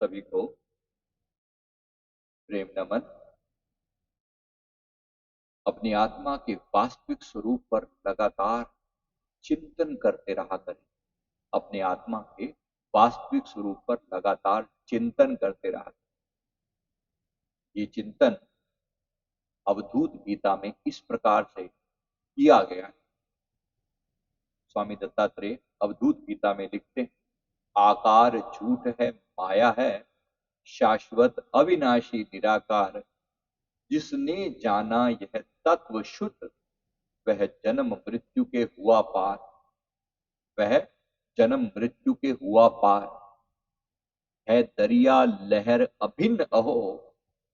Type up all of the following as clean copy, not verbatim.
सभी को प्रेम नमन। अपनी आत्मा के वास्तविक स्वरूप पर लगातार चिंतन करते रहा करें। अपने आत्मा के वास्तविक स्वरूप पर लगातार चिंतन करते रहा करें। ये चिंतन अवधूत गीता में इस प्रकार से किया गया है। स्वामी दत्तात्रेय अवधूत गीता में लिखते हैं, आकार झूठ है, माया है, शाश्वत अविनाशी निराकार, जिसने जाना यह तत्व शुद्ध, वह जन्म मृत्यु के हुआ पार। वह जन्म मृत्यु के हुआ पार है, दरिया लहर अभिन्न अहो,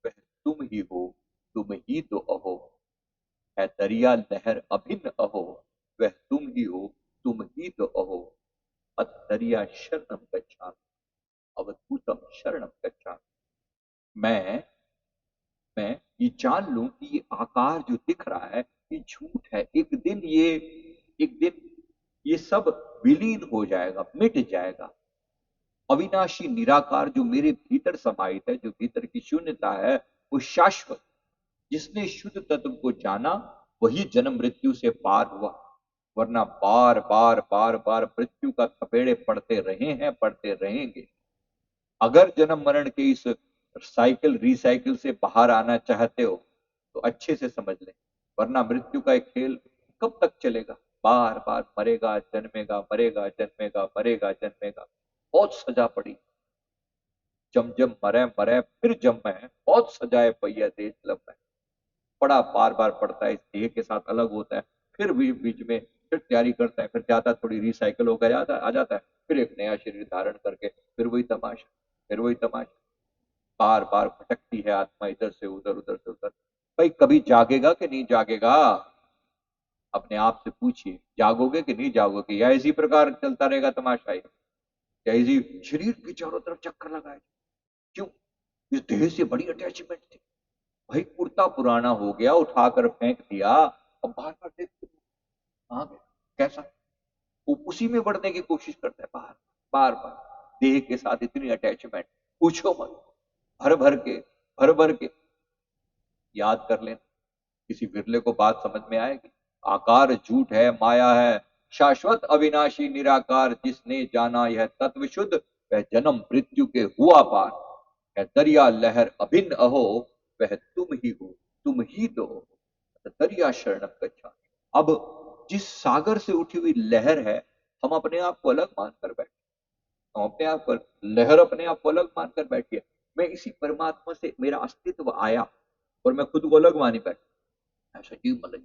वह तुम ही हो, तुम ही तो अहो। है दरिया लहर अभिन्न अहो, वह तुम ही हो, तुम ही तो अहो। अतरिया शरणम गच्छामि, अवधूतम शरणम गच्छामि। मैं ये जान लूं कि ये आकार जो दिख रहा है ये झूठ है। एक दिन ये सब विलीन हो जाएगा, मिट जाएगा। अविनाशी निराकार जो मेरे भीतर समाहित है, जो भीतर की शून्यता है, वो शाश्वत। जिसने शुद्ध तत्व को जाना वही जन्म मृत्यु से पार हुआ, वरना बार बार बार बार मृत्यु का थपेड़े पड़ते रहे हैं, पड़ते रहेंगे। अगर जन्म मरण के इस साइकिल रिसाइकिल से बाहर आना चाहते हो तो अच्छे से समझ लें, वरना मृत्यु का एक खेल कब तक चलेगा। बार बार मरेगा जन्मेगा, मरेगा जन्मेगा, मरेगा जन्मेगा। बहुत सजा पड़ी, जम जम मरे मरे फिर जम में, बहुत सजाए पहिया देश लब में। बड़ा बार बार पड़ता है, इस देह के साथ अलग होता है, फिर भी बीच में फिर तैयारी करता है, फिर जाता थोड़ी रिसाइकिल होकर आ जाता है, फिर एक नया शरीर धारण करके फिर वही तमाशा, फिर वही तमाशा। बार बार भटकती है आत्मा, इधर से उधर, उधर से उधर। भाई कभी जागेगा कि नहीं जागेगा? अपने आप से पूछिए, जागोगे कि नहीं जागोगे, या इसी प्रकार चलता रहेगा तमाशा, या इसी शरीर के चारों तरफ चक्कर लगाए? क्यों? इस देह से बड़ी अटैचमेंट थी। भाई कुर्ता पुराना हो गया, उठाकर फेंक दिया, अब बार बार देखते कहां गया, कैसा, वो उसी में बढ़ने की कोशिश करता है, बार बार बार देह के साथ इतनी अटैचमेंट, पूछो मत। भर भर के, भर भर के याद कर लेना, किसी बिरले को बात समझ में आएगी। आकार झूठ है, माया है, शाश्वत अविनाशी निराकार, जिसने जाना यह तत्व शुद्ध, वह जन्म मृत्यु के हुआ पार। है दरिया लहर अभिन्न अहो, वह तुम ही हो, तुम ही तो हो। दरिया शरणम गच्छामि। अब जिस सागर से उठी हुई लहर है, हम अपने आप को अलग मानकर बैठे, हम अपने आप को लहर, अपने आप को अलग मानकर बैठिए। मैं इसी परमात्मा से मेरा अस्तित्व आया और मैं खुद को अलग मानी बैठ, मैं सजीव मलिक,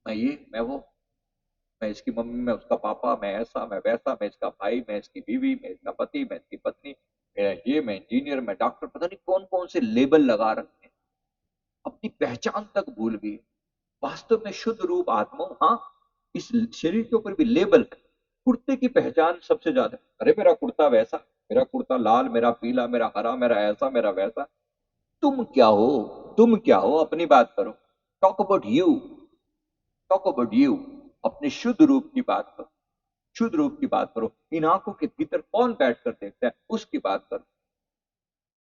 मैं ये मैं वो, मैं इसकी मम्मी, मैं उसका पापा, मैं ऐसा मैं वैसा, मैं इसका भाई, मैं इसकी बीवी, मैं इसका पति, मैं इसकी पत्नी, मेरा ये, मैं इंजीनियर, मैं डॉक्टर, पता नहीं कौन कौन से लेबल लगा रखे हैं। अपनी पहचान तक भूल गई। वास्तव में शुद्ध रूप आत्मा, हाँ, इस शरीर के ऊपर भी लेबल है। कुर्ते की पहचान सबसे ज्यादा, अरे मेरा कुर्ता वैसा, मेरा कुर्ता लाल, मेरा पीला, मेरा हरा, मेरा ऐसा, मेरा वैसा। तुम क्या हो? तुम क्या हो? अपनी बात करो। Talk about you, talk about you. अपने शुद्ध रूप की बात करो, शुद्ध रूप की बात करो। इन आंखों के भीतर कौन बैठ कर देखता है, उसकी बात करो।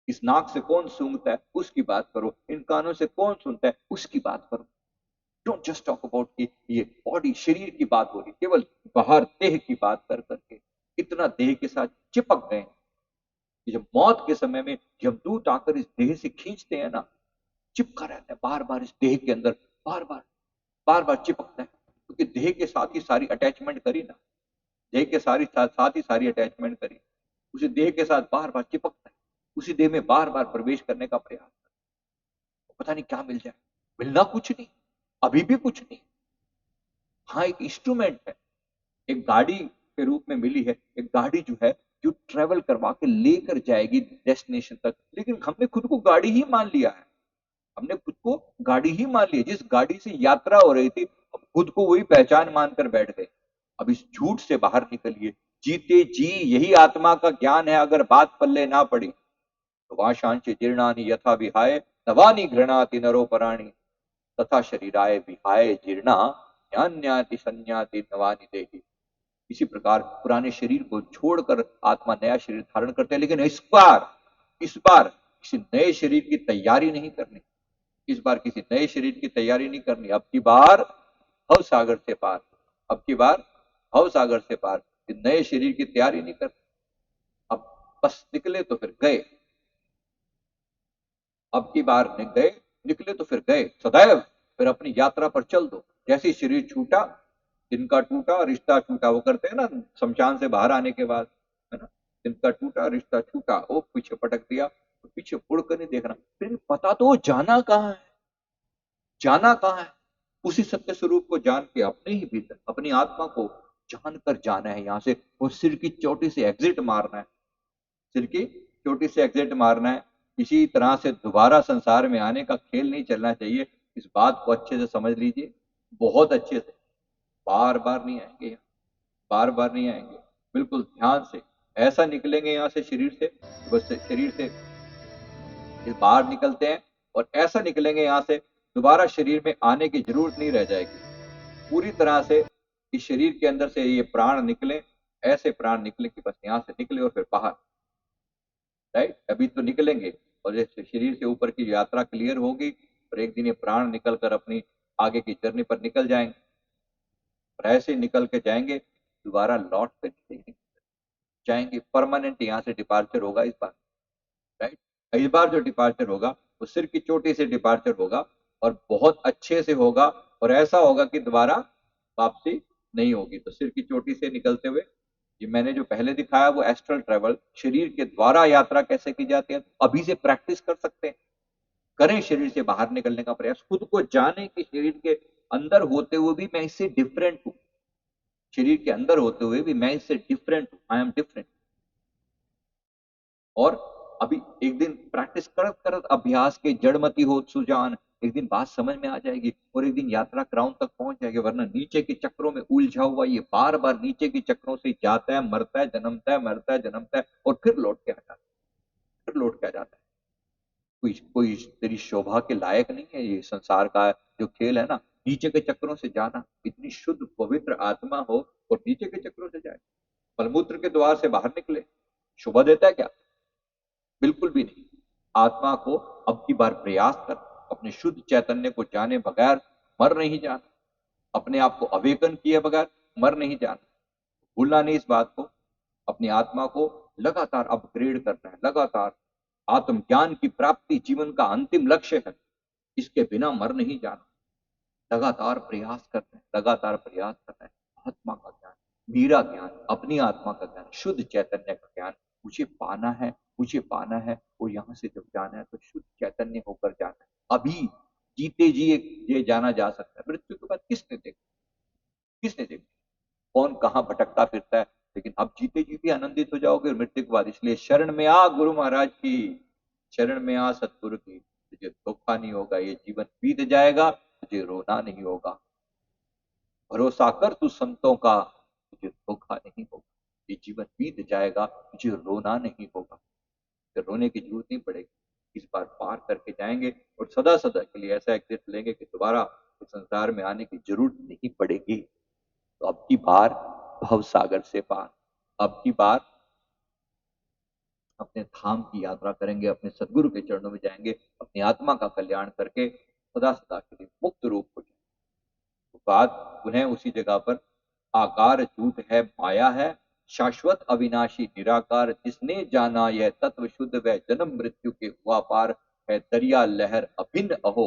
इस नाक से कौन सूंघता है, उसकी बात करो। इन कानों से कौन सुनता है, उसकी बात करो। डोंट जस्ट टॉक अबाउट कि ये बॉडी, शरीर की बात हो रही, केवल बाहर देह की बात कर करके इतना देह के साथ चिपक गए कि जब मौत के समय में यमदूत आकर इस देह से खींचते हैं ना, चिपका रहता है बार बार इस देह के अंदर, बार बार, बार बार चिपकता है, क्योंकि देह के साथ ही सारी अटैचमेंट करी ना, देह के साथ ही सारी अटैचमेंट करी, उसी देह के साथ बार बार चिपकता है, उसी देह में बार बार प्रवेश करने का प्रयास करता है। पता नहीं क्या मिल जाए, मिलना कुछ नहीं, अभी भी कुछ नहीं। हाँ, एक इंस्ट्रूमेंट है, एक गाड़ी के रूप में मिली है, एक गाड़ी जो है जो ट्रेवल करवा के लेकर जाएगी डेस्टिनेशन तक। लेकिन हमने खुद को गाड़ी ही मान लिया है, हमने खुद को गाड़ी ही मान लिया। जिस गाड़ी से यात्रा हो रही थी, हम खुद को वही पहचान मानकर बैठ गए। अब इस झूठ से बाहर निकलिए। जीते जी यही आत्मा का ज्ञान है। अगर बात पल्ले ना पड़ी तो वाशांश जीर्णानि यथा विहाय, नवानि घृणाति नरोपराणि, तथा शरीराय विहाय जीर्णा, न्यान्याति संन्याति नवानि देहि। इसी प्रकार पुराने शरीर को छोड़कर आत्मा नया शरीर धारण करते हैं, लेकिन इस बार इस बार किसी नए शरीर की तैयारी नहीं करनी, इस बार किसी नए शरीर की तैयारी नहीं करनी। अब की बार भव सागर से पार, अब की बार भव सागर से पार, नए शरीर की तैयारी नहीं करनी। अब बस निकले तो फिर गए, अब की बार गए, निकले तो फिर गए सदैव, फिर अपनी यात्रा पर चल दो। जैसे ही शरीर छूटा, जिनका टूटा रिश्ता छूटा, वो करते हैं ना शमशान से बाहर आने के बाद, है ना, जिनका टूटा रिश्ता छूटा, वो पीछे पटक दिया, तो पीछे मुड़ कर नहीं देखना। फिर पता तो जाना कहाँ है, जाना कहाँ है, उसी सत्य स्वरूप को जान के अपने ही भीतर अपनी आत्मा को जान कर जाना है यहाँ से, और सिर की चोटी से एग्जिट मारना है, सिर की चोटी से एग्जिट मारना है। किसी तरह से दोबारा संसार में आने का खेल नहीं चलना चाहिए। इस बात को अच्छे से समझ लीजिए, बहुत अच्छे से। बार बार नहीं आएंगे यहाँ, बार बार नहीं आएंगे, बिल्कुल ध्यान से ऐसा निकलेंगे यहाँ से शरीर से, बस शरीर से इस बाहर निकलते हैं और ऐसा निकलेंगे यहाँ से, दोबारा शरीर में आने की जरूरत नहीं रह जाएगी। पूरी तरह से इस शरीर के अंदर से ये प्राण निकले, ऐसे प्राण निकले कि बस यहाँ से निकले और फिर बाहर, राइट। अभी तो निकलेंगे और जैसे शरीर से ऊपर की यात्रा क्लियर होगी और एक दिन ये प्राण निकल कर अपनी आगे की जर्नी पर निकल जाएंगे, और ऐसे निकल के जाएंगे, दोबारा लौट कर नहीं जाएंगे। परमानेंट यहाँ से डिपार्चर होगा इस बार, राइट। इस बार जो डिपार्चर होगा वो सिर की चोटी से डिपार्चर होगा, और बहुत अच्छे से होगा, और ऐसा होगा कि दोबारा वापसी नहीं होगी। तो सिर की चोटी से निकलते हुए, ये मैंने जो पहले दिखाया वो एस्ट्रल ट्रेवल, शरीर के द्वारा यात्रा कैसे की जाती है, अभी से प्रैक्टिस कर सकते हैं। करें शरीर से बाहर निकलने का प्रयास, खुद को जाने कि शरीर के अंदर होते हुए भी मैं इससे डिफरेंट हूं, शरीर के अंदर होते हुए भी मैं इससे डिफरेंट हूं, आई एम डिफरेंट। और अभी एक दिन प्रैक्टिस करत करत अभ्यास के जड़मती हो सुजान, एक दिन बात समझ में आ जाएगी और एक दिन यात्रा क्राउन तक पहुंच जाएगी। वरना नीचे के चक्रों में उलझा हुआ ये बार बार नीचे के चक्रों से जाता है, मरता है, जन्मता है, मरता है, जन्मता है, और फिर लौट के आ जाता है, फिर लौट के आ जाता है। कोई कोई तेरी शोभा के लायक नहीं है ये संसार का जो खेल है ना, नीचे के चक्रों से जाना। इतनी शुद्ध पवित्र आत्मा हो और नीचे के चक्रों से जाए, मलमूत्र के द्वार से बाहर निकले, शोभा देता है क्या? बिल्कुल भी नहीं। आत्मा को अब की बार प्रयास कर, अपने शुद्ध चैतन्य को जाने बगैर मर नहीं जाना, अपने आप को अवेकन किए बगैर मर नहीं जाना। भूलना नहीं इस बात को। अपनी आत्मा को लगातार अपग्रेड करना है, लगातार। आत्मज्ञान की प्राप्ति जीवन का अंतिम लक्ष्य है, इसके बिना मर नहीं जाना। लगातार प्रयास करना है, लगातार प्रयास करना है। आत्मा का ज्ञान, मेरा ज्ञान, अपनी आत्मा का ज्ञान, शुद्ध चैतन्य का ज्ञान मुझे पाना है, मुझे पाना है। और यहाँ से जब जाना है तो शुद्ध चैतन्य होकर जाना है। अभी जीते जी ये जाना जा सकता है, मृत्यु के बाद किसने देखा, किसने देखा कौन कहाँ भटकता फिरता है। लेकिन अब जीते जी भी आनंदित हो जाओगे मृत्यु के बाद। इसलिए शरण में आ गुरु महाराज की, शरण में आ सतगुरु की, तुझे धोखा नहीं होगा, ये जीवन बीत जाएगा, तुझे रोना नहीं होगा। भरोसा कर तू संतों का, तुझे धोखा नहीं होगा। ये जीवन बीत जाएगा, तुझे रोना नहीं होगा, फिर रोने की जरूरत नहीं पड़ेगी। इस बार पार करके जाएंगे और सदा सदा के लिए ऐसा एग्जिट लेंगे कि दोबारा इस संसार में आने की जरूरत नहीं पड़ेगी। तो अब की बार भव सागर से पार, अब की बार अपने धाम की यात्रा करेंगे, अपने सदगुरु के चरणों में जाएंगे, अपनी आत्मा का कल्याण करके सदा सदा के लिए मुक्त रूप हो जाएंगे। तो बात पुनः उसी जगह पर, आकार झूठ है माया है, शाश्वत अविनाशी निराकार, जिसने जाना यह तत्व शुद्ध वह जन्म मृत्यु के हुआ पार है। दरिया लहर अभिन्न अहो,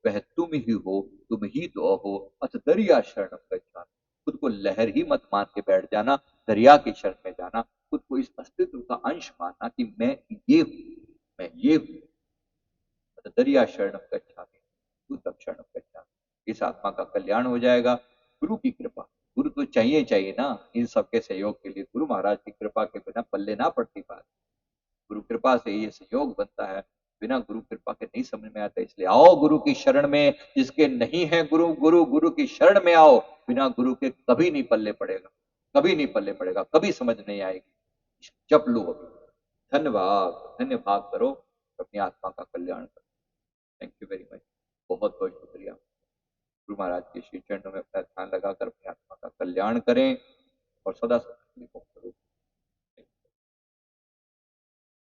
वह तुम ही हो, तुम ही तो अहो, अथ दरिया शरण गच्छामि। खुद को लहर ही मत मान के बैठ जाना, दरिया की शरण में जाना। खुद को इस अस्तित्व का अंश मानना कि मैं ये हूं, मैं ये हूं। अथ दरिया शरण गच्छामि, तू तब शरण गच्छामि। इस आत्मा का कल्याण हो जाएगा। गुरु की कृपा, गुरु तो चाहिए चाहिए ना इन सबके सहयोग के लिए। गुरु महाराज की कृपा के बिना पल्ले ना पड़ती बात। गुरु कृपा से ये सहयोग बनता है, बिना गुरु कृपा के नहीं समझ में आता। इसलिए आओ गुरु की शरण में, जिसके नहीं है गुरु, गुरु गुरु की शरण में आओ। बिना गुरु के कभी नहीं पल्ले पड़ेगा, कभी नहीं पल्ले पड़ेगा, कभी समझ नहीं आएगी। जप लो अभी, धन्यवाद, धन्य भाग करो, अपनी आत्मा का कल्याण करो। थैंक यू वेरी मच, बहुत बहुत शुक्रिया। गुरु महाराज के श्री चरणों में अपना ध्यान लगाकर अपनी आत्मा का कल्याण करें और सदा सदा